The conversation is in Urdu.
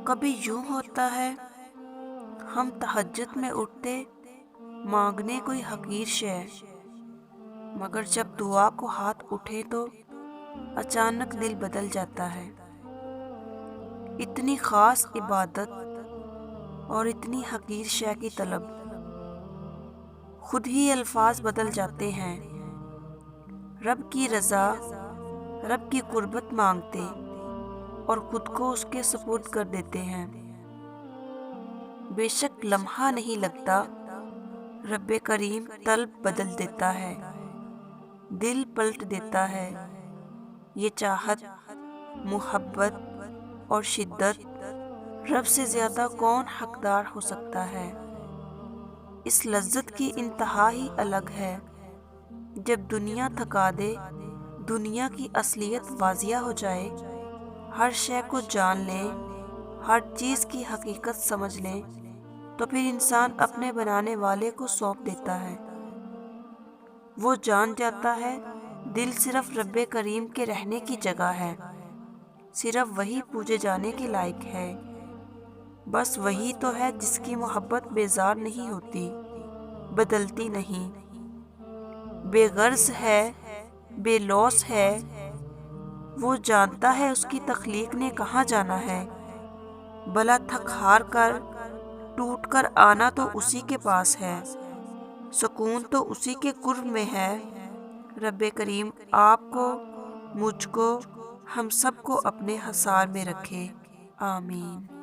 کبھی یوں ہوتا ہے ہم تہجد میں اٹھتے مانگنے کوئی حقیر شے، مگر جب دعا کو ہاتھ اٹھے تو اچانک دل بدل جاتا ہے۔ اتنی خاص عبادت اور اتنی حقیر شے کی طلب، خود ہی الفاظ بدل جاتے ہیں۔ رب کی رضا، رب کی قربت مانگتے اور خود کو اس کے سپرد کر دیتے ہیں۔ بے شک لمحہ نہیں لگتا، رب کریم طلب بدل دیتا ہے، دل پلٹ دیتا ہے۔ یہ چاہت، محبت اور شدت، رب سے زیادہ کون حقدار ہو سکتا ہے؟ اس لذت کی انتہا ہی الگ ہے۔ جب دنیا تھکا دے، دنیا کی اصلیت واضح ہو جائے، ہر شے کو جان لیں، ہر چیز کی حقیقت سمجھ لیں، تو پھر انسان اپنے بنانے والے کو سونپ دیتا ہے۔ وہ جان جاتا ہے دل صرف رب کریم کے رہنے کی جگہ ہے، صرف وہی پوجے جانے کے لائق ہے۔ بس وہی تو ہے جس کی محبت بیزار نہیں ہوتی، بدلتی نہیں، بے غرض ہے، بے لوث ہے۔ وہ جانتا ہے اس کی تخلیق نے کہاں جانا ہے، بھلا تھک ہار کر ٹوٹ کر آنا تو اسی کے پاس ہے، سکون تو اسی کے قرب میں ہے۔ رب کریم آپ کو، مجھ کو، ہم سب کو اپنے حصار میں رکھے، آمین۔